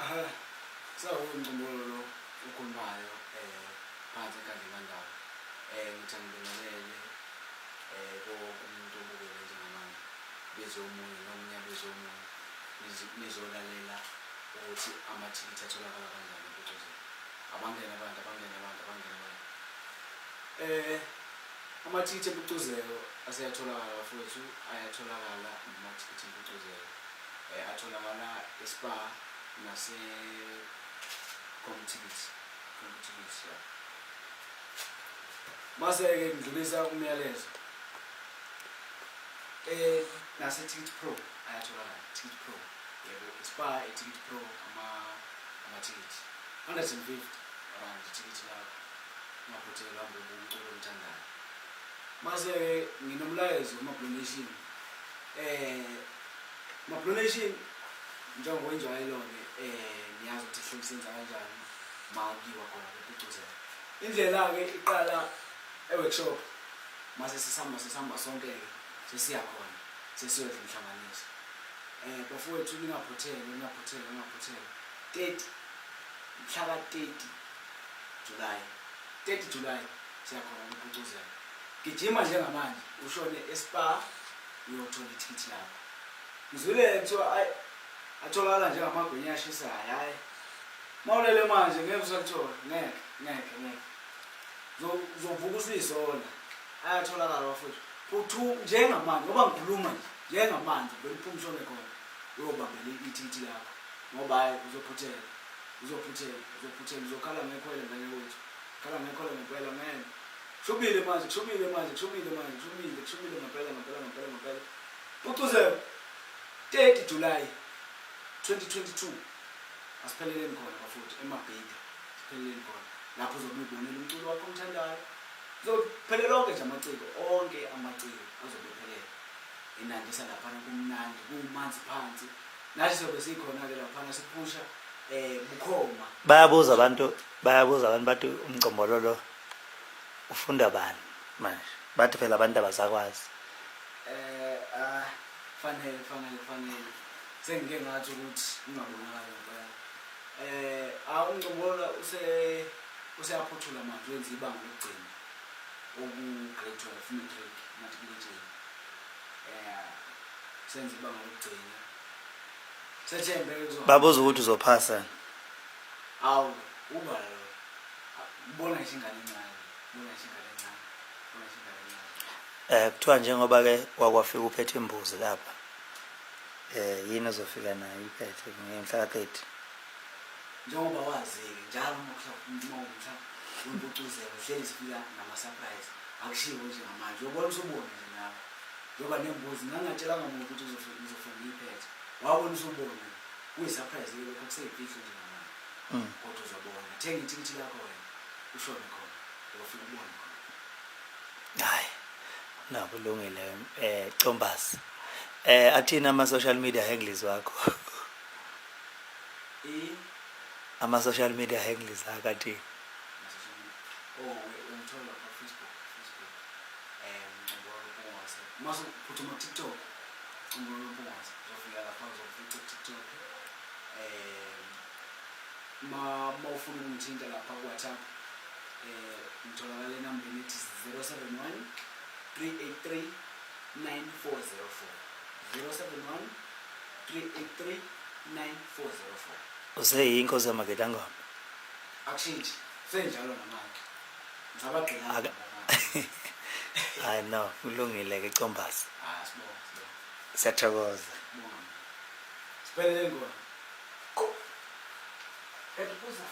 So Mcombololo ukhulumayo phansi enkandla ngithandingelele umuntu obukele njengamanje bezomunye nomnya bezomunye nizolalela ukuthi amathikithi atholakala kanjani Mpucuzeko. Abangena abantu amathikithi Mpucuzeko aseyatholakala bafowethu, ayatholakala amathikithi Mpucuzeko. Atholakala eSpa nase Mcombololo. Mase-ke ngidlulisa umyalezo. Nase Ticket Pro ayatholakala, Ticket Pro. Yebo, iSpa Ticket Pro ama-ticket 150 rand ticket lakho. Ngaphothela ngomculo omthandayo. Mase-ke nginomlayezo kuma-donation. Ma-donation njengokwenjwayelo-ke niyazi ukuthi hlobisenza kanjani makiwa khona Mpucuzeko. Indlela-ke iqala e-workshop mase sisihamba sonke-ke sesiya khona sesiyodla inhlanganiso. Bafowethu ningaphothele 30 mhla ka-30 July siyakhona Mpucuzeko. Gijima njengamanje ushone eSpa uyothola ithikithi lakho. Ngizwile kuthiwa atholakala njengamagwinya ashisayo. Hayi mawulele manje ngeke usalithola, ngeke uzovuka usizola. Ayatholakala bafowethu futhi njengamanje ngoba ngikhuluma nje njengamanje beliphumshone khona uyobambela ithikithi lakho ngoba hayi uzophuthela uzokhala ngekhwele ngane wethu khala ngekhwele ngempela ngene kushubile manje ngempela Mpucuzeko 30 July 2022 asipheleleni khona bafowethu emabheki sipheleleni khona lapho uzobibonela umculo wakho omthandayo uzophelela lonke nje amaciko onke amaciko azobephelela inandisa laphana kumnandi kumanzi phansi nathi sobe sikhona-ke laphana siphusha bukhoma. Bayabuza abantu bathi Mcombololo ufunda bani manje bathi phela abantu abasakwazi. Fanele sengike ngathi ukuthi ungabonakali ngempela. Mcombololo useyaphuthula manje wenza ibanga lokugcina oku-grade 12 matric matriculation. Senza ibanga lokugcina sethembe babuza ukuthi uzophasa. Awu uba ubona ishingane encane. Kuthiwa njengoba-ke wakwafika uphethe imbuzi lapha yini ozofika nayo iphethe ngemhla ka-30 njengoba wazi-ke njalo umhla Mpucuzeko hleli sifika nama-surprise akushiwo njengamanje uyobona usubona nje nawe njengoba nembuzi ngangingatshelanga muntu ukuthi uzofuna iphethe wabona usubona kuyi-surprise-ke lokho akuseyimfihlo njengamanje kodwa uzobona thenga ithikithi lakho wena ushone khona uyofika ubone khona. Hayi nakulungile Combasi athina ama-social media handles wakho ama-social media handles akho athini? Ngithola Facebook Mcombololo mase phuthuma TikTok Mcombololo uzofika lapha uzofica TikTok. Mawufuna ukungithinta lapha ku-WhatsApp ngitholakala enambeni ethi 071 383 9404 useyinkosi yamagidangoma akushintshi senjalo namanje ngizabagqila. Hayi no kulungile-ke Combasi Sibonga siyathokoza siphelele ngona edukuza